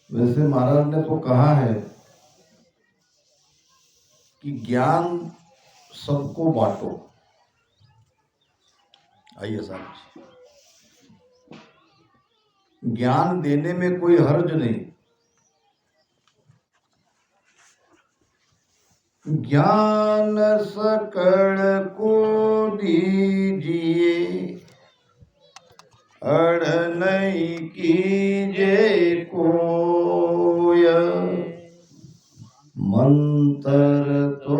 वैसे महाराज ने तो कहा है कि ज्ञान सबको बांटो। आइए साहब, ज्ञान देने में कोई हर्ज नहीं। ज्ञान सकल को दीजिए, अड़ नहीं कीजे कोय। मंत्र तो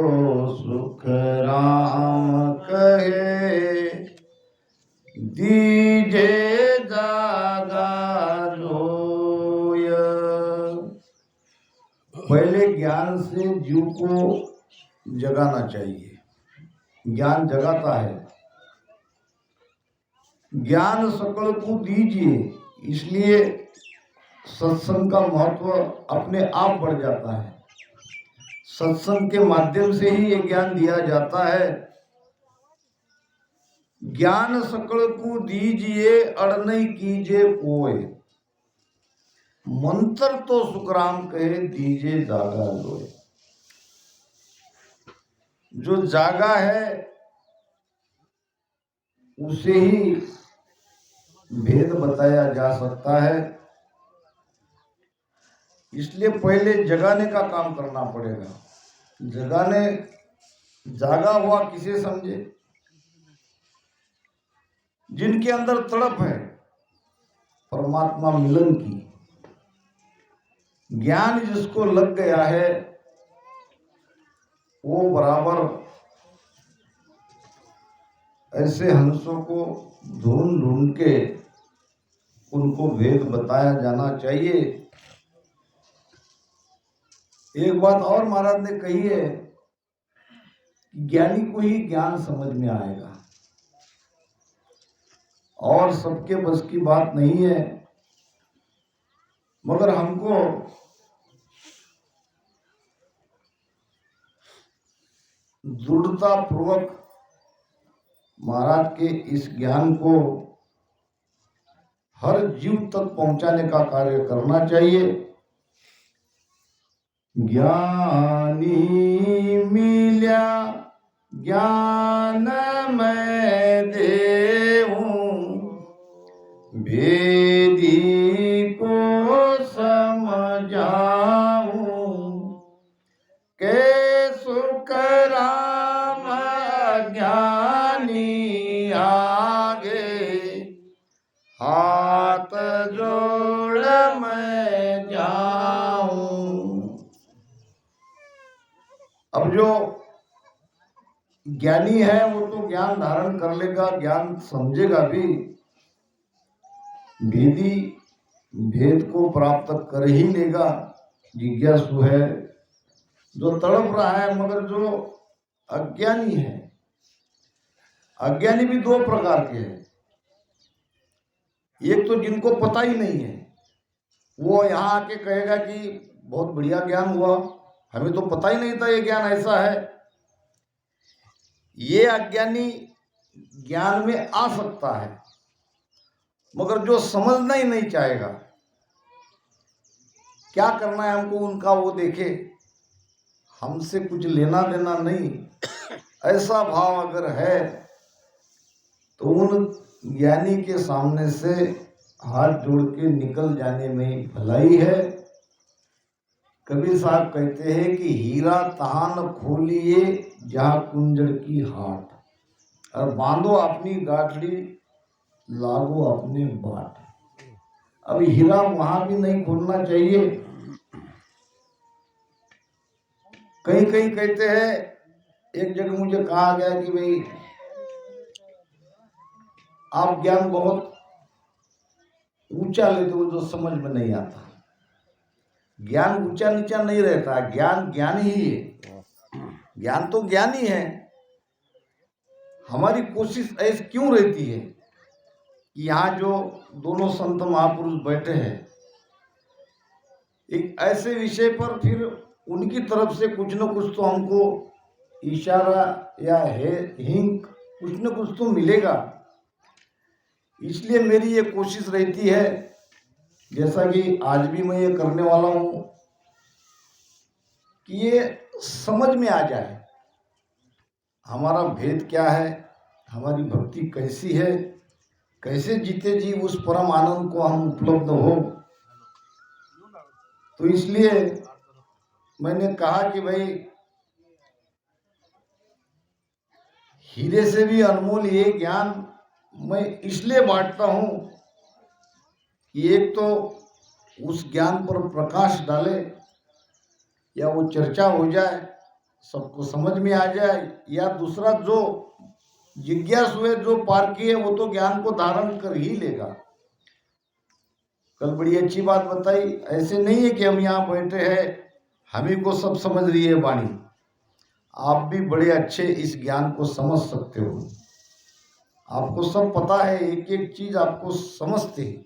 सुख राम कहे, दीजे जागा जोय। पहले ज्ञान से जीव को जगाना चाहिए। ज्ञान जगाता है। ज्ञान सकल को दीजिए, इसलिए सत्संग का महत्व अपने आप बढ़ जाता है। सत्संग के माध्यम से ही ये ज्ञान दिया जाता है। ज्ञान सकल को दीजिए, अड़ नहीं कीजे कोय। मंत्र तो सुखराम कहे, दीजे जागा लोय। जो जागा है उसे ही भेद बताया जा सकता है। इसलिए पहले जगाने का काम करना पड़ेगा। जगाने, जागा हुआ किसे समझे? जिनके अंदर तड़प है परमात्मा मिलन की। ज्ञान जिसको लग गया है वो बराबर ऐसे हंसों को ढूंढ ढूंढ के उनको भेद बताया जाना चाहिए। एक बात और महाराज ने कही है, ज्ञानी को ही ज्ञान समझ में आएगा और सबके बस की बात नहीं है। मगर हमको दृढ़ता पूर्वक महाराज के इस ज्ञान को हर जीव तक पहुंचाने का कार्य करना चाहिए। ज्ञानी मिल्या ज्ञान मैं देऊं, भेदी को समझाऊं। के सुख राम ज्ञानी आगे, हाथ जोड़ मैं जाऊं। अब जो ज्ञानी है वो तो ज्ञान धारण कर लेगा, ज्ञान समझेगा भी। भेदी भेद को प्राप्त कर ही लेगा। जिज्ञासु है, जो तड़प रहा है। मगर जो अज्ञानी है, अज्ञानी भी दो प्रकार के हैं। एक तो जिनको पता ही नहीं है, वो यहाँ आके कहेगा कि बहुत बढ़िया ज्ञान हुआ, हमें तो पता ही नहीं था ये ज्ञान ऐसा है। ये अज्ञानी ज्ञान में आ सकता है, मगर जो समझना ही नहीं चाहेगा, क्या करना है हमको उनका वो देखे, हमसे कुछ लेना देना नहीं, ऐसा भाव अगर है तो उन ज्ञानी के सामने से हाथ जोड़ के निकल जाने में भलाई है। कबीर साहब कहते हैं कि हीरा तहान खोलिए जहाँ कुंजड़ की हाट, और बांधो अपनी गाठड़ी लागो अपने बाट। अब हीरा वहां भी नहीं खोलना चाहिए। कहीं कहीं कहते हैं, एक जगह मुझे कहा गया कि भाई आप ज्ञान बहुत ऊंचा लेते हो, जो समझ में नहीं आता। ज्ञान ऊंचा नीचा नहीं रहता, ज्ञान ज्ञान ही है। ज्ञान तो ज्ञान ही है। हमारी कोशिश ऐसी क्यों रहती है कि यहाँ जो दोनों संत महापुरुष बैठे हैं, एक ऐसे विषय पर फिर उनकी तरफ से कुछ न कुछ तो हमको इशारा या हिंक कुछ न कुछ तो मिलेगा। इसलिए मेरी ये कोशिश रहती है जैसा कि आज भी मैं ये करने वाला हूँ कि ये समझ में आ जाए हमारा भेद क्या है, हमारी भक्ति कैसी है, कैसे जीते जी उस परम आनंद को हम उपलब्ध हो। तो इसलिए मैंने कहा कि भाई हीरे से भी अनमोल ये ज्ञान मैं इसलिए बांटता हूँ कि एक तो उस ज्ञान पर प्रकाश डाले या वो चर्चा हो जाए, सबको समझ में आ जाए, या दूसरा जो जिज्ञासु है, जो पारखी है, वो तो ज्ञान को धारण कर ही लेगा। कल बड़ी अच्छी बात बताई, ऐसे नहीं है कि हम यहाँ बैठे हैं हम ही को सब समझ रही है वाणी, आप भी बड़े अच्छे इस ज्ञान को समझ सकते हो, आपको सब पता है, एक एक चीज आपको समझते हैं,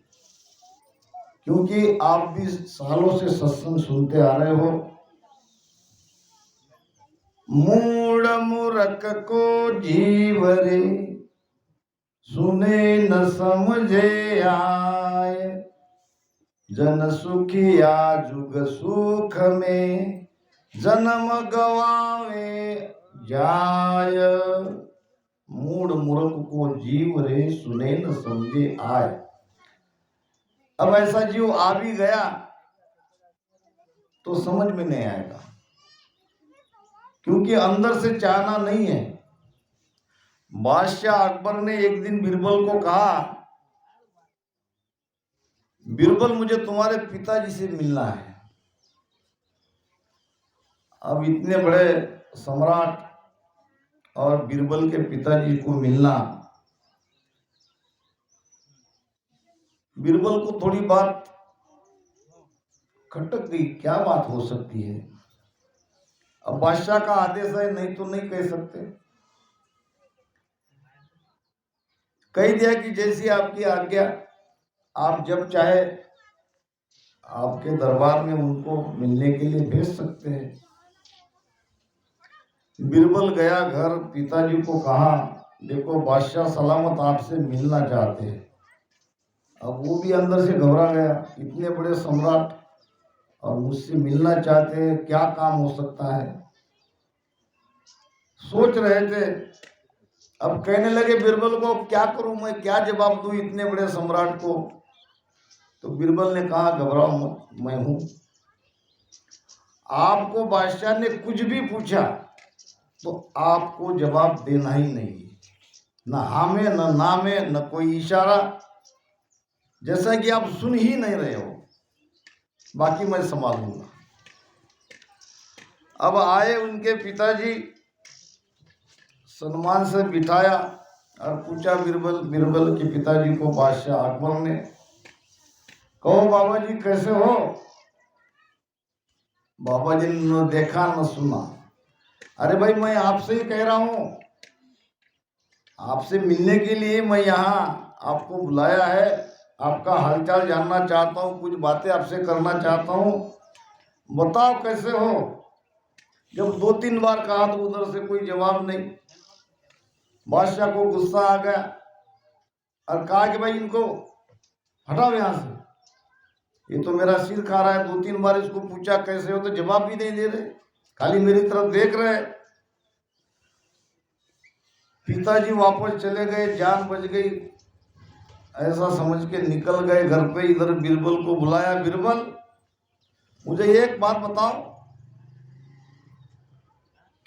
क्योंकि आप भी सालों से सत्संग सुनते आ रहे हो। मूढ़ मूर्ख को जीव रे सुने न समझे आए, जन सुखिया जुग सुख में जन्म गवावे जाय। मूढ़ मूर्ख को जीव रे सुने न समझे आए। अब ऐसा जीव आ भी गया तो समझ में नहीं आएगा, क्योंकि अंदर से चाहना नहीं है। बादशाह अकबर ने एक दिन बीरबल को कहा, बीरबल मुझे तुम्हारे पिताजी से मिलना है। अब इतने बड़े सम्राट और बीरबल के पिताजी को मिलना, बीरबल को थोड़ी बात खटक गई, क्या बात हो सकती है। अब बादशाह का आदेश है, नहीं तो नहीं कह सकते। कह दिया कि जैसी आपकी आज्ञा, आप जब चाहे आपके दरबार में उनको मिलने के लिए भेज सकते हैं। बीरबल गया घर, पिताजी को कहा, देखो बादशाह सलामत आपसे मिलना चाहते हैं। अब वो भी अंदर से घबरा गया, इतने बड़े सम्राट और मुझसे मिलना चाहते हैं, क्या काम हो सकता है। सोच रहे थे, अब कहने लगे बीरबल को, क्या करूं मैं, क्या जवाब दूं इतने बड़े सम्राट को। तो बीरबल ने कहा, घबराओ मत, मैं हूं। आपको बादशाह ने कुछ भी पूछा तो आपको जवाब देना ही नहीं, न हाँ में न ना में, न कोई इशारा, जैसा कि आप सुन ही नहीं रहे हो, बाकी मैं संभालूंगा। अब आए उनके पिताजी, सम्मान से बिठाया और पूछा बीरबल के पिताजी को बादशाह अकबर ने, कहो बाबा जी कैसे हो। बाबा जी ने न देखा न सुना। अरे भाई मैं आपसे ही कह रहा हूं, आपसे मिलने के लिए मैं यहाँ आपको बुलाया है, आपका हालचाल जानना चाहता हूँ, कुछ बातें आपसे करना चाहता हूँ, बताओ कैसे हो। जब 2-3 बार कहा तो उधर से कोई जवाब नहीं। बादशाह को गुस्सा आ गया और कहा कि भाई इनको हटाओ यहाँ से, ये तो मेरा सिर खा रहा है। 2-3 बार इसको पूछा कैसे हो, तो जवाब भी नहीं दे रहे, खाली मेरी तरफ देख रहे। पिताजी वापस चले गए, जान बच गई ऐसा समझ के निकल गए घर पे। इधर बीरबल को बुलाया, बीरबल मुझे एक बात बताओ,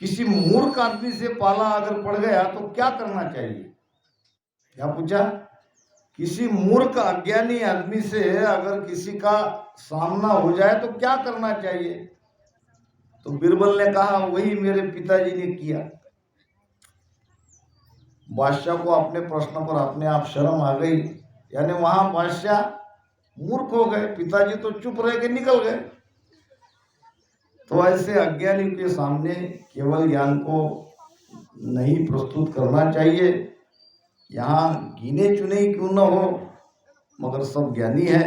किसी मूर्ख आदमी से पाला अगर पड़ गया तो क्या करना चाहिए। क्या पूछा, किसी मूर्ख अज्ञानी आदमी से अगर किसी का सामना हो जाए तो क्या करना चाहिए। तो बीरबल ने कहा, वही मेरे पिताजी ने किया। बादशाह को अपने प्रश्न पर अपने आप शर्म आ गई, यानी वहां बादशाह मूर्ख हो गए, पिताजी तो चुप रह के निकल गए। तो ऐसे अज्ञानी के सामने केवल ज्ञान को नहीं प्रस्तुत करना चाहिए। यहाँ गिने चुने क्यों न हो, मगर सब ज्ञानी है।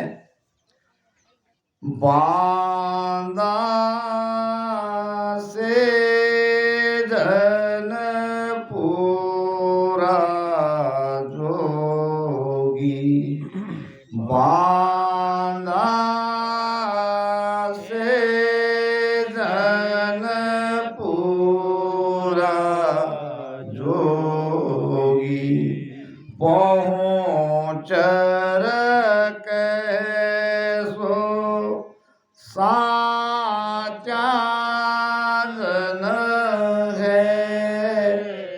बांदा से धन पूरा जोगी, बांदा कहे सो साचा जन है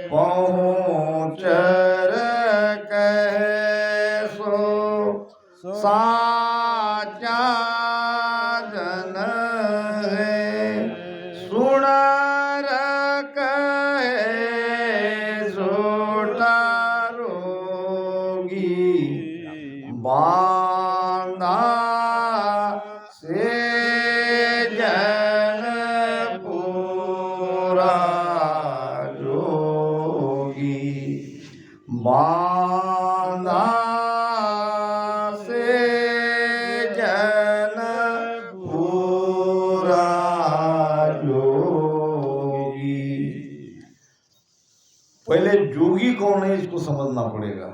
पहुँचर कहे सो साचा जन है सुणर कहे झूठा रोगी बांधा से जन पूरा जोगी बांधा से जन पूरा जोगी। पहले जोगी कौन है इसको समझना पड़ेगा।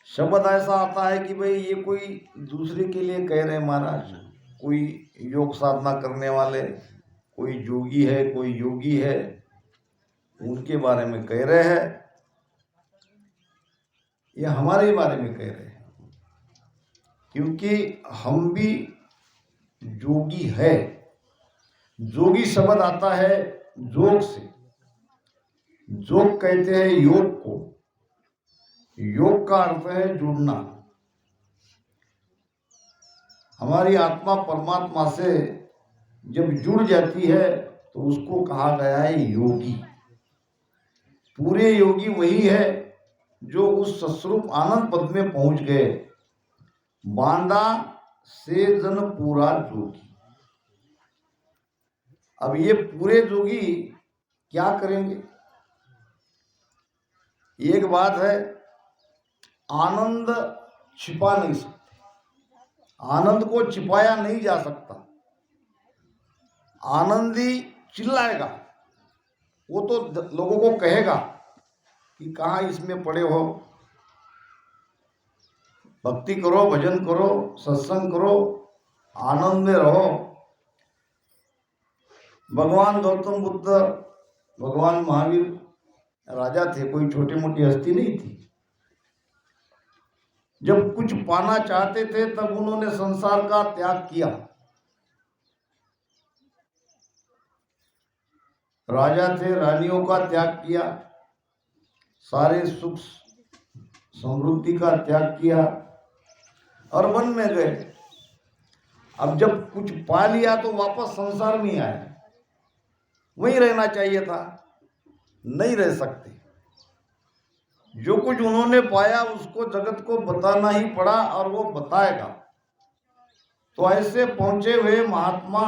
शब्द ऐसा आता है कि भाई ये कोई दूसरे के लिए कह रहे महाराज, कोई योग साधना करने वाले, कोई जोगी है, कोई योगी है, उनके बारे में कह रहे हैं या हमारे बारे में कह रहे हैं, क्योंकि हम भी जोगी है। जोगी शब्द आता है जोग से। जोग कहते हैं योग को। योग का अर्थ है जुड़ना। हमारी आत्मा परमात्मा से जब जुड़ जाती है तो उसको कहा गया है योगी। पूरे योगी वही है जो उस सस्वरूप आनंद पद में पहुंच गए। बांधा से जन पूरा जोगी। अब ये पूरे जोगी क्या करेंगे? एक बात है, आनंद छिपा नहीं सकते, आनंद को छिपाया नहीं जा सकता। आनंदी चिल्लाएगा, वो तो लोगों को कहेगा कि कहाँ इसमें पड़े हो, भक्ति करो, भजन करो, सत्संग करो, आनंद में रहो। भगवान गौतम बुद्ध, भगवान महावीर राजा थे, कोई छोटी मोटी हस्ती नहीं थी। जब कुछ पाना चाहते थे तब उन्होंने संसार का त्याग किया। राजा थे, रानियों का त्याग किया, सारे सुख समृद्धि का त्याग किया और वन में गए। अब जब कुछ पा लिया तो वापस संसार में आए। वहीं रहना चाहिए था, नहीं रह सकते। जो कुछ उन्होंने पाया उसको जगत को बताना ही पड़ा और वो बताएगा। तो ऐसे पहुंचे हुए महात्मा,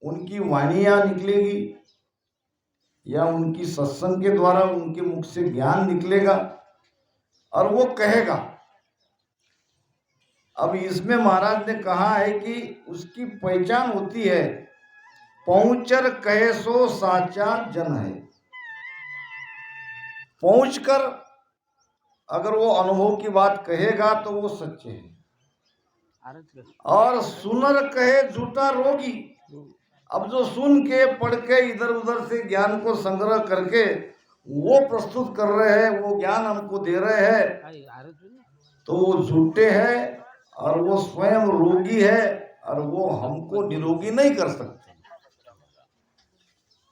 उनकी वाणियां निकलेगी या उनकी सत्संग के द्वारा उनके मुख से ज्ञान निकलेगा और वो कहेगा। अब इसमें महाराज ने कहा है कि उसकी पहचान होती है, पहुंचर कहे सो साचा जन है। पहुंचकर अगर वो अनुभव की बात कहेगा तो वो सच्चे हैं। और सुनर कहे झूठा रोगी। अब जो सुन के पढ़ के इधर उधर से ज्ञान को संग्रह करके वो प्रस्तुत कर रहे हैं, वो ज्ञान हमको दे रहे हैं, तो वो झूठे हैं और वो स्वयं रोगी है और वो हमको निरोगी नहीं कर सकते।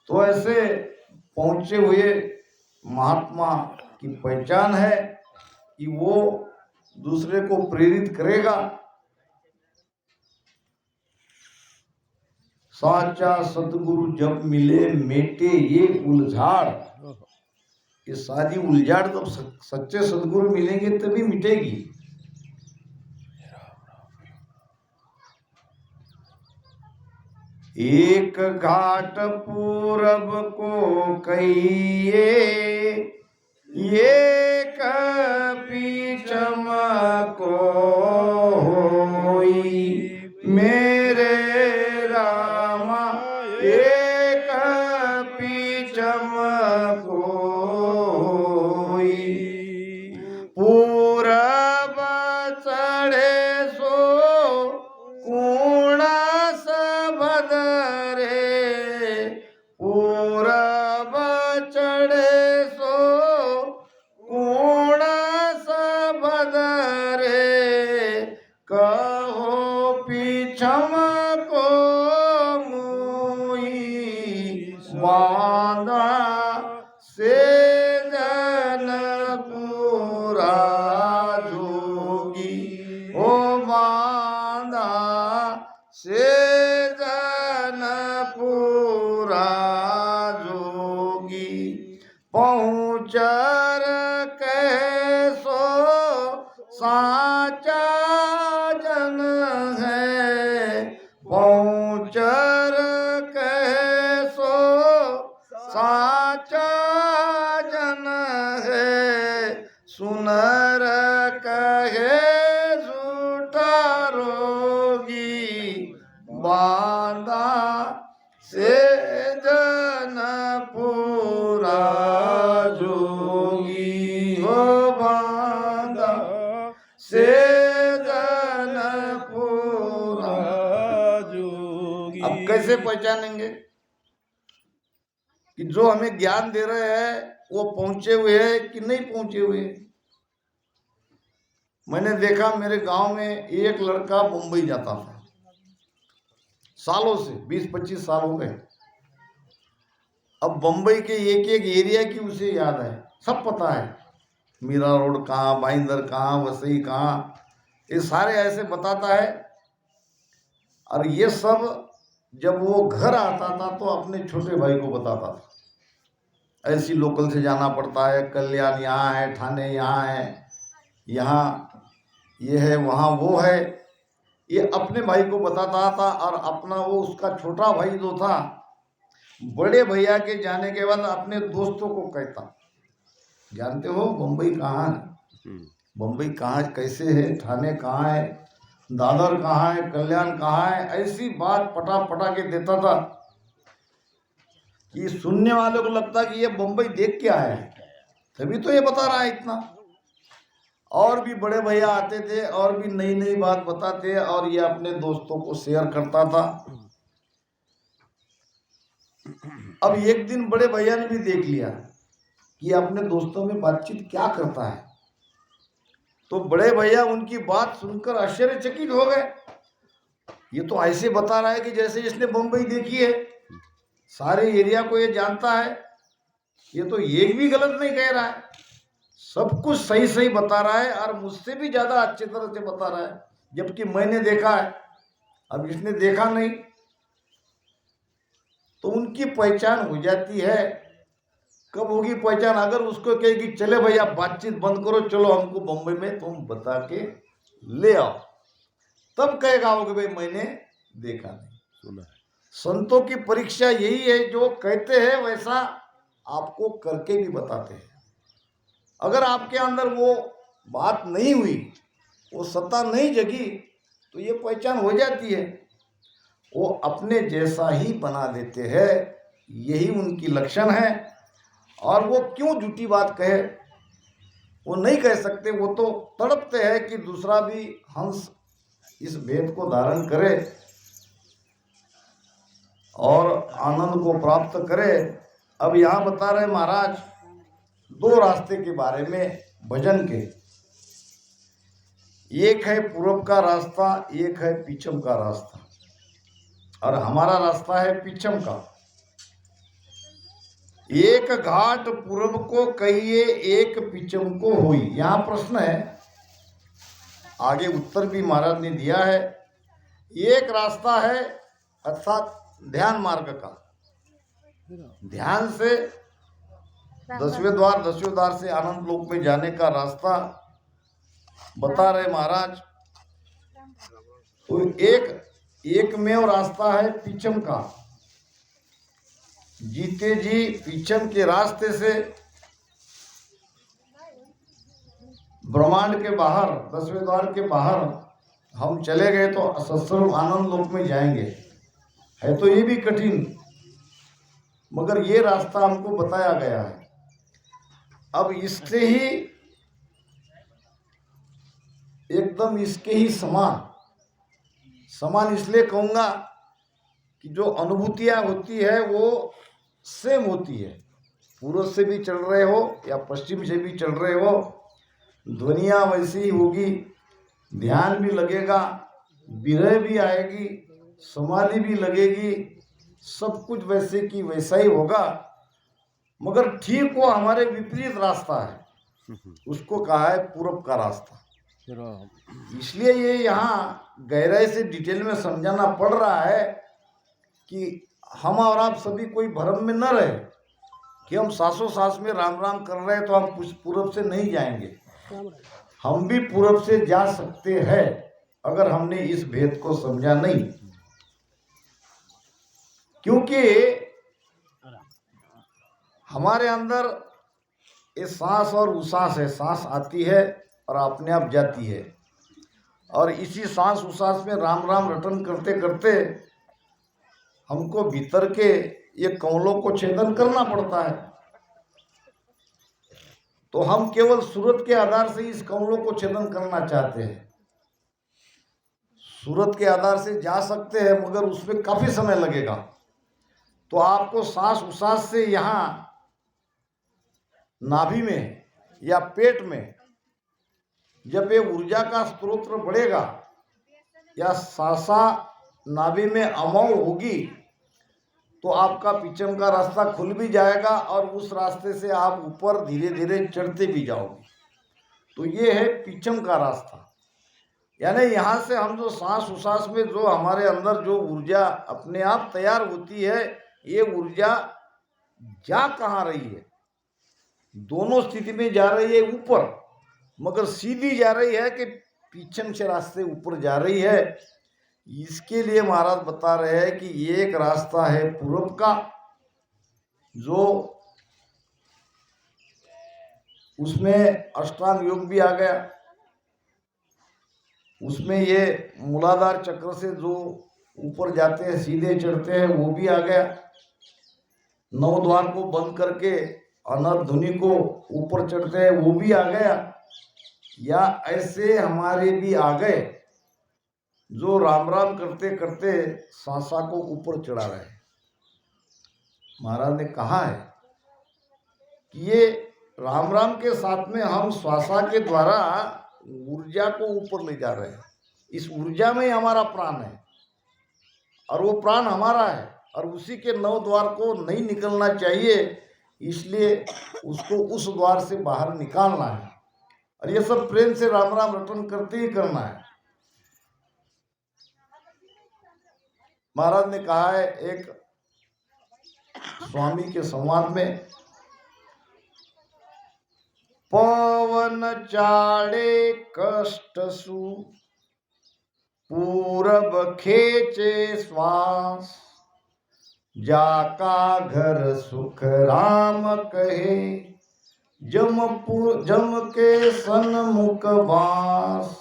तो ऐसे पहुंचे हुए महात्मा की पहचान है कि वो दूसरे को प्रेरित करेगा। साचा सतगुरु जब मिले मेटे ये उलझाड़। ये सारी उलझाड़ तो सच्चे सतगुरु मिलेंगे तभी मिटेगी। एक घाट पूरब को कहिए, एक पीछम को होई मेरे रामा, एक पीछम को होई। पूरब चढ़े सो कूणा सबद रे, पूरब चढ़े सो कूणा सबद से जनपुरा जोगी पहुँचर कैसो साचा जन है, पहुँचर कैसो साचा जन है, सुनर कहे झूठा रोगी बांधा से जनपुरा जोगी हो, बांधा से जनपुरा जोगी। अब कैसे पहचानेंगे कि जो हमें ज्ञान दे रहे हैं वो पहुंचे हुए हैं कि नहीं पहुंचे हुए? मैंने देखा मेरे गांव में एक लड़का मुंबई जाता था सालों से, 20-25 साल हो गए। अब बम्बई के एक एक एरिया की उसे याद है, सब पता है, मीरा रोड कहाँ, भाईंदर कहाँ, वसई कहाँ, ये सारे ऐसे बताता है। और ये सब जब वो घर आता था तो अपने छोटे भाई को बताता था, ऐसी लोकल से जाना पड़ता है, कल्याण यहाँ है, ठाणे यहाँ है, यहाँ ये है, वहाँ वो है, ये अपने भाई को बताता था। और अपना वो उसका छोटा भाई जो था, बड़े भैया के जाने के बाद अपने दोस्तों को कहता, जानते हो बम्बई कहाँ है, बम्बई कहाँ कैसे है, ठाणे कहाँ है, दादर कहाँ है, कल्याण कहाँ है, ऐसी बात पटा पटा के देता था कि सुनने वालों को लगता कि ये बम्बई देख के आया है, तभी तो ये बता रहा है इतना। और भी बड़े भैया आते थे और भी नई नई बात बताते, और ये अपने दोस्तों को शेयर करता था। अब एक दिन बड़े भैया ने भी देख लिया कि अपने दोस्तों में बातचीत क्या करता है, तो बड़े भैया उनकी बात सुनकर आश्चर्यचकित हो गए। ये तो ऐसे बता रहा है कि जैसे इसने बम्बई देखी है, सारे एरिया को ये जानता है, ये तो एक भी गलत नहीं कह रहा है, सब कुछ सही सही बता रहा है, और मुझसे भी ज्यादा अच्छी तरह से बता रहा है, जबकि मैंने देखा है, अब इसने देखा नहीं। तो उनकी पहचान हो जाती है। कब होगी पहचान? अगर उसको कहे कि चले भैया बातचीत बंद करो, चलो हमको बम्बई में तुम बता के ले आओ, तब कहेगा हो कि भाई मैंने देखा नहीं, सुना है। संतों की परीक्षा यही है, जो कहते हैं वैसा आपको करके भी बताते हैं। अगर आपके अंदर वो बात नहीं हुई, वो सत्ता नहीं जगी, तो ये पहचान हो जाती है, वो अपने जैसा ही बना देते हैं, यही उनकी लक्षण है। और वो क्यों झूठी बात कहे, वो नहीं कह सकते, वो तो तड़पते हैं कि दूसरा भी हंस इस भेद को धारण करे और आनंद को प्राप्त करे। अब यहाँ बता रहे महाराज दो रास्ते के बारे में भजन के, एक है पूरब का रास्ता, एक है पीछम का रास्ता, और हमारा रास्ता है पीछम का। एक घाट पूरब को कहिए, एक पीछम को हुई। यहाँ प्रश्न है, आगे उत्तर भी महाराज ने दिया है। एक रास्ता है अर्थात ध्यान मार्ग का, ध्यान से 10वें द्वार से आनंद लोक में जाने का रास्ता बता रहे महाराज। तो एक में और रास्ता है पीछम का। जीते जी पीछम के रास्ते से ब्रह्मांड के बाहर, 10वें द्वार के बाहर हम चले गए तो सत्स्वरूप आनंद लोक में जाएंगे। है तो ये भी कठिन, मगर ये रास्ता हमको बताया गया है। अब इससे ही एकदम इसके ही समान इसलिए कहूँगा कि जो अनुभूतियाँ होती है वो सेम होती है। पूर्व से भी चल रहे हो या पश्चिम से भी चल रहे हो, ध्वनियाँ वैसी ही होगी, ध्यान भी लगेगा, विरह भी आएगी, समाधि भी लगेगी, सब कुछ वैसे की वैसा ही होगा। मगर ठीक वो हमारे विपरीत रास्ता है, उसको कहा है पूरब का रास्ता। इसलिए ये यहाँ गहराई से डिटेल में समझाना पड़ रहा है कि हम और आप सभी कोई भ्रम में न रहे कि हम सासों सास में राम राम कर रहे हैं तो हम पूरब से नहीं जाएंगे। हम भी पूरब से जा सकते हैं अगर हमने इस भेद को समझा नहीं, क्योंकि हमारे अंदर ये सांस और उसास है। सांस आती है और अपने आप जाती है, और इसी सांस उसास में राम राम रटन करते करते हमको भीतर के ये कमलों को छेदन करना पड़ता है। तो हम केवल सूरत के आधार से इस कमलों को छेदन करना चाहते हैं। सूरत के आधार से जा सकते हैं मगर उसमें काफी समय लगेगा। तो आपको सांस उसास से यहाँ नाभि में या पेट में जब ये ऊर्जा का स्रोत बढ़ेगा या सासा नाभि में अमौ होगी तो आपका पिचम का रास्ता खुल भी जाएगा और उस रास्ते से आप ऊपर धीरे धीरे चढ़ते भी जाओगे। तो ये है पिचम का रास्ता। यानी यहाँ से हम जो सांस उसास में जो हमारे अंदर जो ऊर्जा अपने आप तैयार होती है, ये ऊर्जा जा कहाँ रही है? दोनों स्थिति में जा रही है ऊपर, मगर सीधी जा रही है कि पीछम से रास्ते ऊपर जा रही है। इसके लिए महाराज बता रहे हैं कि ये एक रास्ता है पूर्व का, जो उसमें अष्टांग योग भी आ गया, उसमें ये मूलाधार चक्र से जो ऊपर जाते हैं सीधे चढ़ते हैं वो भी आ गया, नौ द्वार को बंद करके अनर्थ ध्वनि को ऊपर चढ़ते हैं वो भी आ गया, या ऐसे हमारे भी आ गए जो राम राम करते करते सांसा को ऊपर चढ़ा रहे। महाराज ने कहा है कि ये राम राम के साथ में हम श्वासा के द्वारा ऊर्जा को ऊपर ले जा रहे हैं। इस ऊर्जा में ही हमारा प्राण है और वो प्राण हमारा है और उसी के नौ द्वार को नहीं निकलना चाहिए, इसलिए उसको उस द्वार से बाहर निकालना है। और ये सब प्रेम से राम राम रटन करते ही करना है। महाराज ने कहा है एक स्वामी के संवाद में, पवन चाड़े कष्ट सु पूरब खेचे श्वास, जाका घर सुख राम कहे, जम के सन्मुख वास।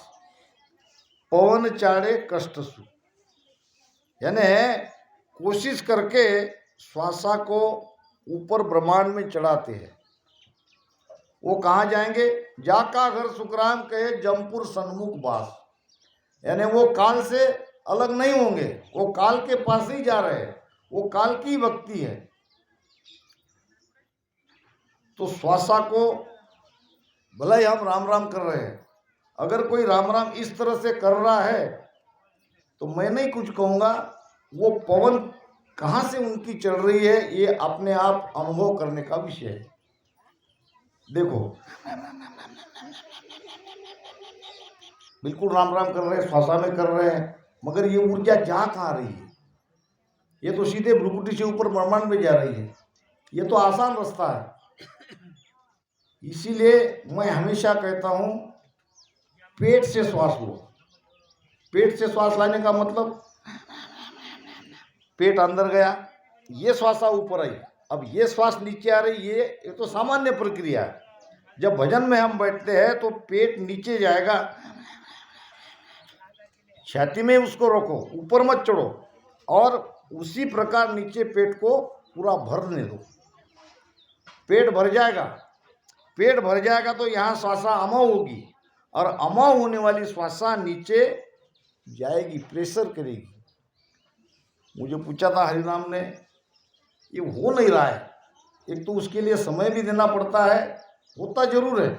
पवन चाड़े कष्ट सु, यानी कोशिश करके श्वासा को ऊपर ब्रह्मांड में चढ़ाते हैं। वो कहाँ जाएंगे? जाका घर सुखराम कहे, जमपुर सन्मुख वास, यानी वो काल से अलग नहीं होंगे, वो काल के पास ही जा रहे हैं, वो काल की भक्ति है। तो श्वासा को भले ही हम राम राम कर रहे हैं, अगर कोई राम राम इस तरह से कर रहा है तो मैं नहीं कुछ कहूँगा, वो पवन कहाँ से उनकी चल रही है ये अपने आप अनुभव करने का विषय है। देखो बिल्कुल राम राम कर रहे हैं, श्वासा में कर रहे हैं, मगर ये ऊर्जा जा कहाँ रही है? ये तो सीधे भ्रुकुटी से ऊपर ब्रह्मांड में जा रही है। ये तो आसान रास्ता है। इसीलिए मैं हमेशा कहता हूँ पेट से श्वास लो। पेट से श्वास लाने का मतलब पेट अंदर गया, ये श्वासा ऊपर आई, अब ये श्वास नीचे आ रही, ये तो सामान्य प्रक्रिया है। जब भजन में हम बैठते हैं तो पेट नीचे जाएगा, छाती में उसको रोको, ऊपर मत चढ़ो, और उसी प्रकार नीचे पेट को पूरा भरने दो। पेट भर जाएगा, पेट भर जाएगा तो यहाँ श्वासा अमौ होगी, और अमौ होने वाली श्वासा नीचे जाएगी, प्रेशर करेगी। मुझे पूछा था हरिनाम ने, ये हो नहीं रहा है। एक तो उसके लिए समय भी देना पड़ता है, होता जरूर है।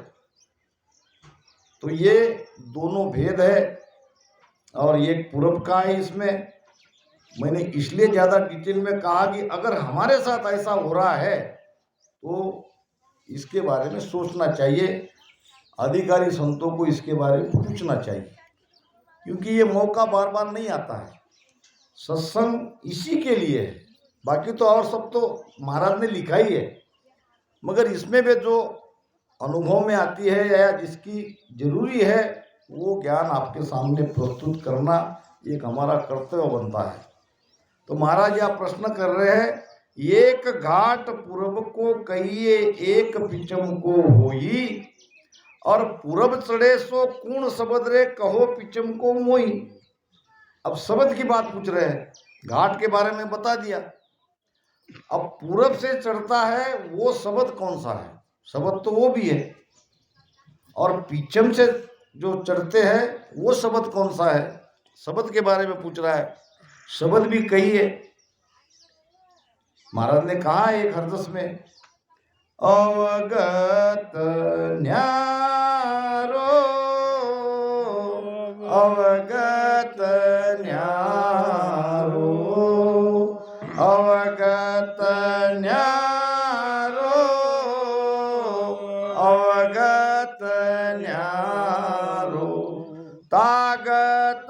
तो ये दोनों भेद है और ये पूरब का है। इसमें मैंने इसलिए ज़्यादा डिटेल में कहा कि अगर हमारे साथ ऐसा हो रहा है तो इसके बारे में सोचना चाहिए अधिकारी संतों को इसके बारे में पूछना चाहिए, क्योंकि ये मौका बार बार नहीं आता है। सत्संग इसी के लिए है, बाकी तो और सब तो महाराज ने लिखा ही है, मगर इसमें भी जो अनुभव में आती है या जिसकी जरूरी है वो ज्ञान आपके सामने प्रस्तुत करना एक हमारा कर्तव्य बनता है। तो महाराज यह प्रश्न कर रहे हैं, एक घाट पूरब को कहिए एक पिचम को होई, और पूरब चढ़े सो कूण शबद रे कहो पिचम को मोई। अब शब्द की बात पूछ रहे हैं, घाट के बारे में बता दिया, अब पूरब से चढ़ता है वो शब्द कौन सा है? शब्द तो वो भी है, और पीछम से जो चढ़ते हैं वो शब्द कौन सा है? शब्द के बारे में पूछ रहा है। शब्द भी कई है। महाराज ने कहा एक हरदस में, अवगत न्यारो अवगत न्यारो अवगत न्यारो अवगत न्यारो तागत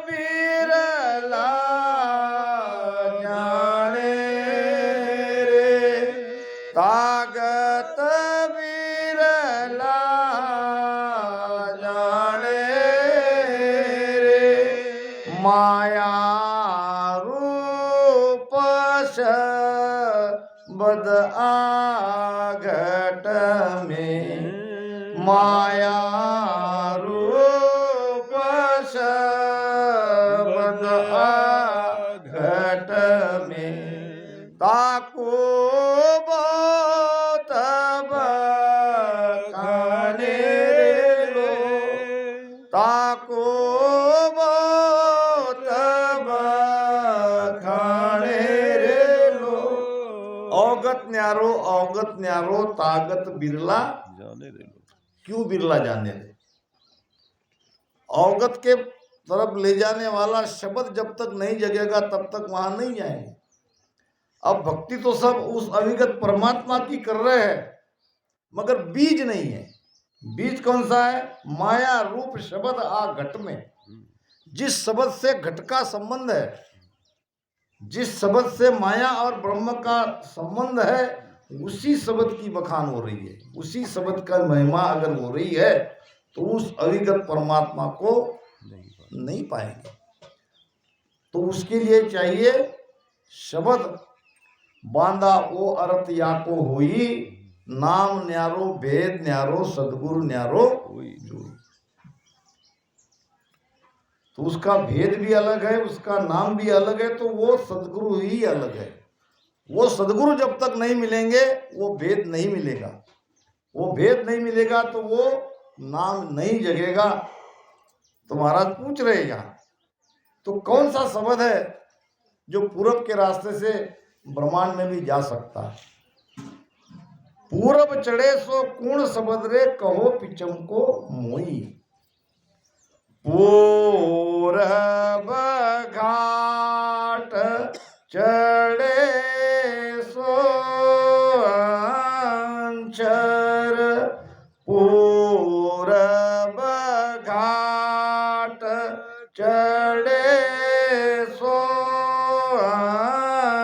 बिरला जाने रे तागत बिरला जाने रे माया रूप शब्द आघट में माया रूप शब्द आघट में ताको बहुत बखाने लो ताको बहुत बखाने रे लो। अवगत न्यारो तागत बिरला जाने दे लो। क्यों बिरला जाने दे? अवगत के तरफ ले जाने वाला शब्द जब तक नहीं जगेगा तब तक वहां नहीं जाएंगे। अब भक्ति तो सब उस अविगत परमात्मा की कर रहे हैं, मगर बीज नहीं है। बीज कौन सा है? माया रूप शब्द आ घट में। जिस शब्द से घट का संबंध है, जिस शब्द से माया और ब्रह्म का संबंध है, उसी शब्द की बखान हो रही है, उसी शब्द का महिमा अगर हो रही है तो उस अविगत परमात्मा को नहीं पाएंगे। तो उसके लिए चाहिए शब्द बांधा ओ अर्थ या को होई, नाम न्यारो भेद न्यारो सदगुरु न्यारो जोई। तो उसका भेद भी अलग है, उसका नाम भी अलग है, तो वो सदगुरु ही अलग है। वो सदगुरु जब तक नहीं मिलेंगे वो भेद नहीं मिलेगा, वो भेद नहीं मिलेगा तो वो नाम नहीं जगेगा। तो महाराज पूछ रहे हैं यहाँ, तो कौन सा शब्द है जो पूरब के रास्ते से ब्रह्मांड में भी जा सकता है? पूरब चढ़े सो कूण शब्द रे कहो पिचम को मोई। पूरब घाट चढ़े सो अंचर, पूरब घाट चढ़े सो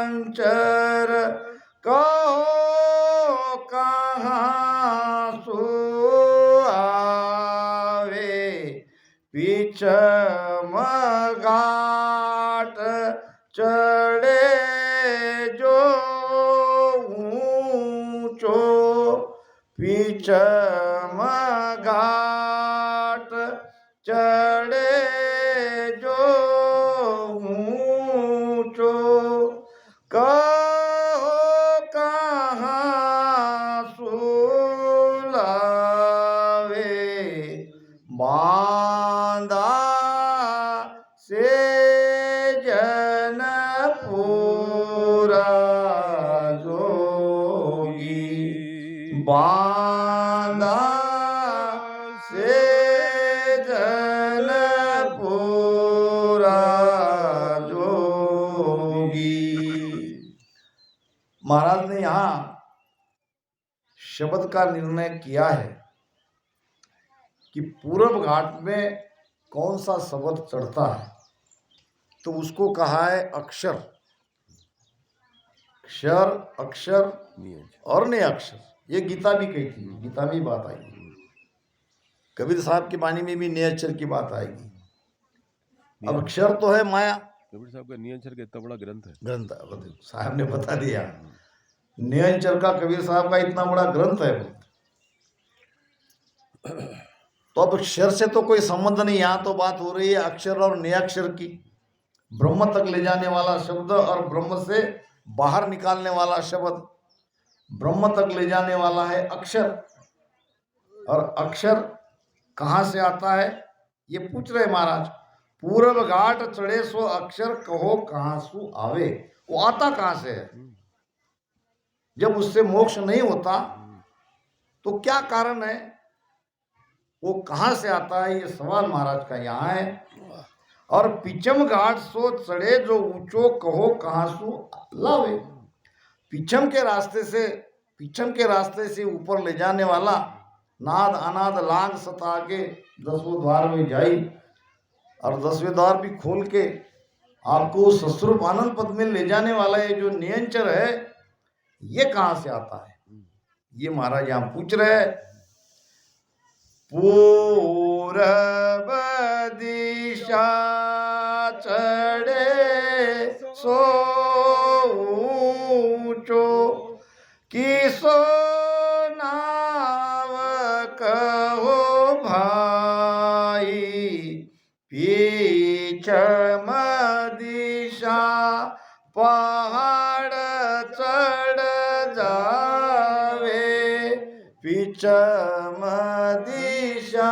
अंचर, कहो कहाँ सो आवे पिछम घाट चढ़े जो ऊंचो, पिछम घाट चढ़े जो ऊंचो, कहो कहाँ सुलावे बांधा से जनपुरा जोगी, बांधा से जनपुरा जोगी। महाराज ने यहाँ शब्द का निर्णय किया है कि पूरब घाट में कौन सा शब्द चढ़ता है, तो उसको कहा है अक्षर। क्षर, अक्षर और ने अक्षर, ये गीता भी कही थी, गीता में बात आएगी। कबीर साहब की वाणी में भी ने अक्षर की बात आएगी। अब अक्षर तो है माया। कबीर साहब का नियंचर का इतना बड़ा ग्रंथ है, साहब ने बता दिया, नियंचर का कबीर साहब का इतना बड़ा ग्रंथ है। तो अब अक्षर से तो कोई संबंध नहीं, यहाँ तो बात हो रही है अक्षर और नियक्षर की। ब्रह्म तक ले जाने वाला शब्द और ब्रह्म से बाहर निकालने वाला शब्द, ब्रह्म तक ले जाने वाला है अक्षर। और अक्षर कहाँ से आता है ये पूछ रहे महाराज। पूरब घाट चढ़े सो अक्षर कहो कहाँ सु आवे, वो आता कहाँ से है? जब उससे मोक्ष नहीं होता तो क्या कारण है, वो कहाँ से आता है, ये सवाल महाराज का यहाँ है। और पिछम घाट सो चढ़े जो ऊंचो कहो कहाँ सु लावे। पिछम के रास्ते से ऊपर ले जाने वाला नाद अनाद लांग सता के 10वें द्वार में जाई, और 10वें द्वार भी खोल के आपको सस्वरूप आनंद पद में ले जाने वाला ये जो नियंचर है, ये कहाँ से आता है, ये महाराज यहाँ पूछ रहे हैं। पूरब दिशा चढ़े सो ऊंचो किसो नाव कहो भाई, पीछम दिशा पहाड़ चढ़ जावे, पीछम दिशा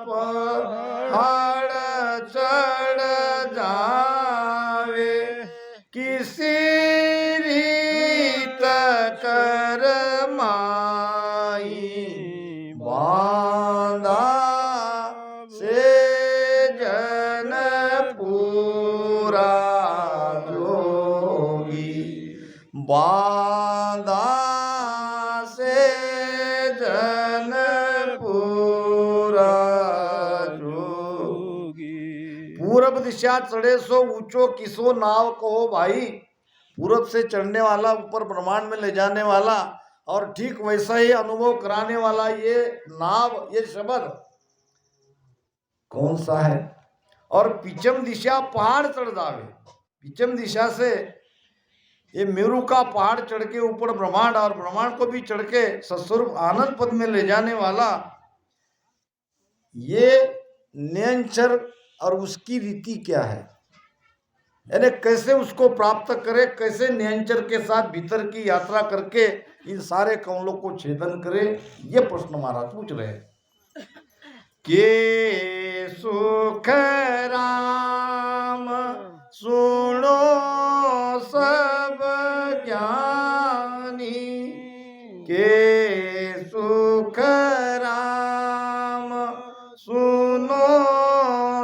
पहाड़ चढ़ जावे, किसी रीत कर माई बांधा से जन पूरा जोगी, बांधा से जन पूरा जोगी। पूरब दिशा चढ़े सो ऊंचो किसो नाव कहो भाई, पूरब से चढ़ने वाला, ऊपर ब्रह्मांड में ले जाने वाला, और ठीक वैसा ही अनुभव कराने वाला ये नाव, ये शब्द कौन सा है। और पिछम दिशा पहाड़ चढ़ जावे, पिछम दिशा से ये मेरू का पहाड़ चढ़ के ऊपर ब्रह्मांड, और ब्रह्मांड को भी चढ़ के सस्वरूप आनंद पद में ले जाने वाला ये नियंचर। और उसकी रीति क्या है, यानी कैसे उसको प्राप्त करे, कैसे नियंचर के साथ भीतर की यात्रा करके इन सारे कमलों को छेदन करे, ये प्रश्न महाराज पूछ रहे हैं। के सुख राम सुनो सब ज्ञानी, के सुख राम सुनो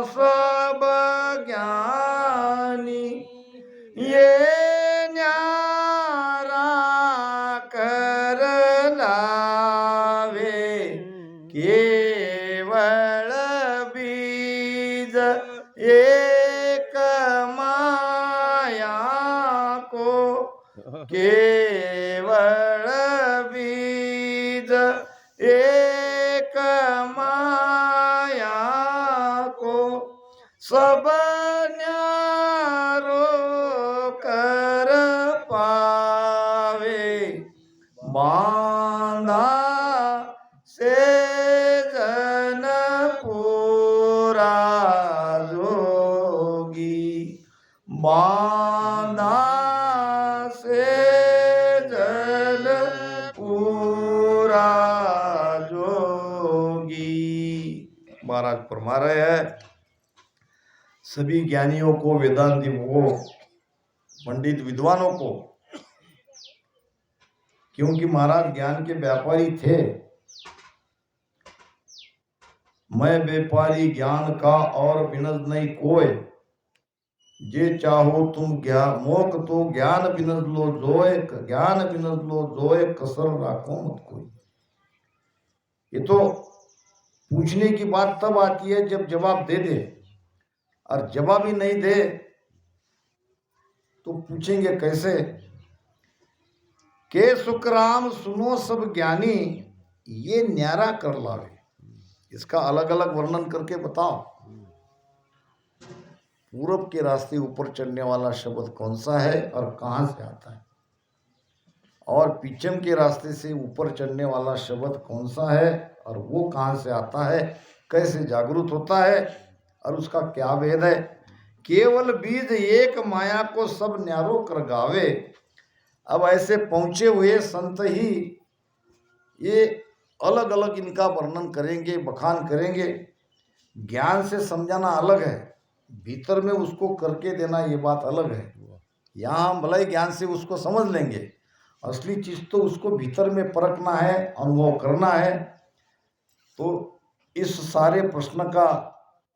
सब ज्ञानी, ये न्यारा कर लावे, केवल बीज एक माया को, केवल बीज एक माया को, सब न्यारो कर पावे, बांधा से जन पूरा जोगी, बांधा से जन पूरा जोगी। महाराज फरमा रहे हैं सभी ज्ञानियों को, वेदांतियों को, पंडित विद्वानों को, क्योंकि महाराज ज्ञान के व्यापारी थे। मैं व्यापारी ज्ञान का और बिनज नहीं कोय, जे चाहो तुम ज्ञान मोक तो ज्ञान बिनज लो जोय, ज्ञान बिनज लो जोय कसर राखो मत कोई। ये तो पूछने की बात तब आती है जब जवाब दे दे, और जवाब ही नहीं दे तो पूछेंगे कैसे। के सुखराम सुनो सब ज्ञानी, ये न्यारा कर लावे। इसका अलग अलग वर्णन करके बताओ। पूरब के रास्ते ऊपर चढ़ने वाला शब्द कौन सा है और कहां से आता है, और पश्चिम के रास्ते से ऊपर चढ़ने वाला शब्द कौन सा है और वो कहां से आता है, कैसे जागृत होता है और उसका क्या भेद है। केवल बीज एक माया को सब न्यारो कर गावे। अब ऐसे पहुंचे हुए संत ही ये अलग अलग इनका वर्णन करेंगे, बखान करेंगे। ज्ञान से समझाना अलग है, भीतर में उसको करके देना ये बात अलग है। यहाँ हम भले ही ज्ञान से उसको समझ लेंगे, असली चीज़ तो उसको भीतर में परखना है, अनुभव करना है। तो इस सारे प्रश्न का